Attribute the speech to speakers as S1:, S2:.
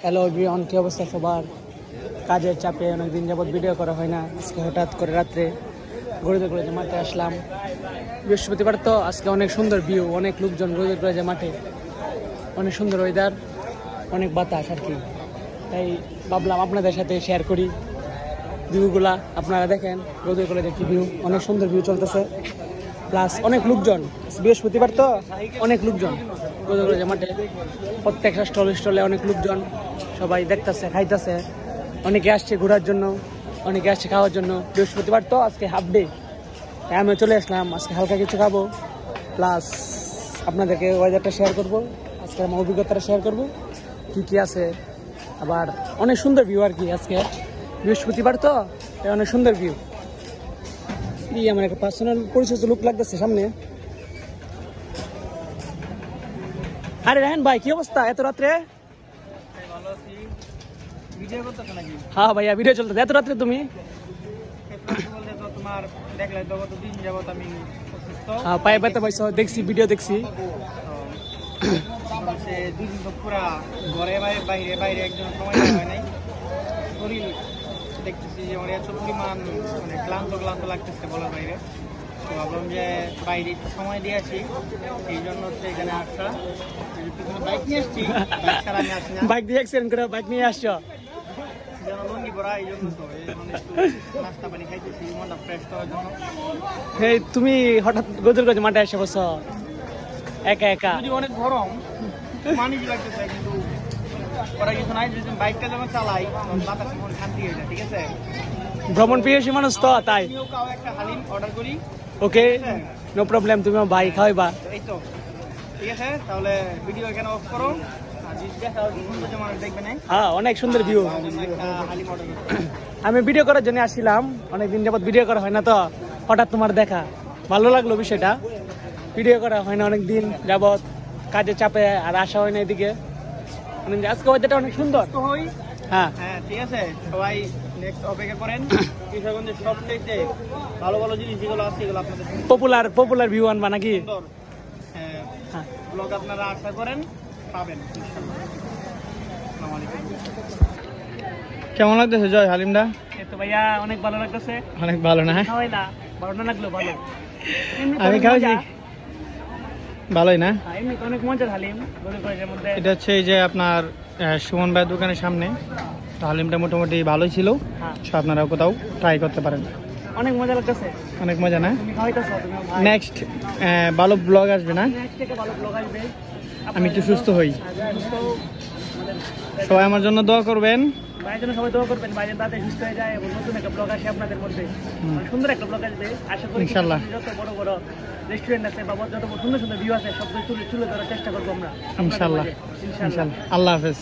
S1: Hello everyone, কি অবস্থা সবার? কাজের চাপে অনেকদিন যাবত ভিডিও করা হয় না। আজকে হঠাৎ করে রাত্রে গরুদের কলেজে মাঠে আসলাম। বৃহস্পতিবার তো আজকে অনেক সুন্দর ভিউ, অনেক লোকজন গরুদের কলেজে মাঠে, অনেক সুন্দর ওয়েদার, অনেক বাতাস আর কি। তাই ভাবলাম আপনাদের সাথে শেয়ার করি ভিউগুলা। আপনারা দেখেন গরুদের কলেজে কি ভিউ, অনেক সুন্দর ভিউ চলতেছে। প্লাস অনেক লোকজন, বৃহস্পতিবার তো অনেক লোকজন গরুদের কলেজে মাঠে, প্রত্যেকটা স্টলে অনেক লোকজন, সবাই দেখতেছে, খাইতেছে। অনেকে আসছে ঘোরার জন্য, অনেকে আসছে খাওয়ার জন্য। বৃহস্পতিবার তো আজকে হাফ ডে, তাই আমি চলে আসলাম। আজকে হালকা কিছু খাবো, প্লাস আপনাদেরকে ওয়েদারটা শেয়ার করব, আজকে আমার অভিজ্ঞতাটা শেয়ার করব কী কী আছে। আবার অনেক সুন্দর ভিউ আর কি, আজকে বৃহস্পতিবার তো তাই অনেক সুন্দর ভিউ। আমার একটা পার্সোনাল পরিচিত লোক লাগতেছে সামনে। আরে রায়হান ভাই, কি অবস্থা এত রাত্রে? হ্যাঁ ভাইয়া, ভিডিও চলতেছে। এত রাত্রে তুমি? হ্যাঁ, পায়ে ব্যথা পাইছো, দেখছি, ভিডিও দেখছি।
S2: দেখতেছি যে আমার এত পরিমাণ ক্লান্ত লাগতেছে বলার বাইরে। তো ভাবলাম যে বাইরে একটু সময় দিয়ে আসি, এই জন্য হচ্ছে এখানে আসা। বাইক নিয়ে আসছি, বাইক ছাড়া আমি আসি না।
S1: বাইক দিয়ে অ্যাক্সিডেন্ট করে বাইক নিয়ে আসছো?
S2: লঙ্গি পরা, এই জন্য তো নাস্তা পানি খাইতেছি মনটা ফ্রেশ করার জন্য।
S1: এই তুমি হঠাৎ গোজল করে মাঠে এসে বসো একা একা?
S2: যদি অনেক গরম মানিজ লাগতেছে, কিন্তু ওরা কিছু নাই। যদি বাইকটা যখন চালাই তখন বাতাসে মন শান্তি হয়ে যায়। ঠিক আছে,
S1: ভ্রমণ প্রিয়সী মানুষ তো, তাই
S2: একটা হালিম অর্ডার করি।
S1: ওকে, নো প্রবলেম, তুমি আমার ভাই খাওয়াইবা।
S2: এই তো ঠিক আছে, তাহলে ভিডিও এখানে অফ করো।
S1: হ্যাঁ, অনেক সুন্দর ভিউ। আমি ভিডিও করার জন্য আসছিলাম, অনেকদিন যাবত ভিডিও করা হয় না, তো হঠাৎ তোমার দেখা, ভালো লাগলো বিষয়টা। ভিডিও করা হয় না অনেকদিন যাবত, কাজের চাপে আর আসা হয় না এদিকে। আজকে ওয়েদারটা অনেক সুন্দর। হ্যাঁ
S2: হ্যাঁ, ঠিক আছে, সবাই নেক্সট অপেক্ষা করেন। কিশোরগঞ্জের সবচেয়ে ভালো ভালো জিনিস যেগুলো আছে এগুলো আপনাদের
S1: পপুলার ভিউ আনবা নাকি?
S2: হ্যাঁ, ব্লগ আপনারা আশা করেন পাবেন। কেমন লাগতেছে জয় হালিমটা?
S1: তো ভাইয়া অনেক ভালো লাগতেছে।
S2: অনেক ভালো না?
S1: ভালো না লাগলো, ভালো।
S2: আমি খাওয়াছি, ভালোই না?
S1: এমনি অনেক মজার হালিম।
S2: এটা হচ্ছে এই যে আপনার সুমন ভাইয়ের দোকানের সামনে। হালিমটা মোটামুটি ভালোই ছিল, আপনারা কোথাও ট্রাই করতে পারেন।
S1: অনেক মজা লাগতেছে,
S2: অনেক মজা না? নেক্সট ভালো ব্লগ আসবে না? আমি একটু সুস্থ হই, সবাই আমার জন্য দোয়া করবেন।
S1: ভাইয়ের জন্য সবাই দোয়া করবেন, ভাই যাতে সুস্থ হয়ে যায় এবং নতুন একটা ব্লগ আসে আপনাদের মধ্যে, সুন্দর একটা ব্লগ আসবে আশা করি। ইনশাআল্লাহ যত বড় বড় রেস্টুরেন্ট আছে বা যত সুন্দর সুন্দর ভিউ আছে সব তুলে ধরার চেষ্টা করবো আমরা, ইনশাআল্লাহ। আল্লাহ হাফেজ।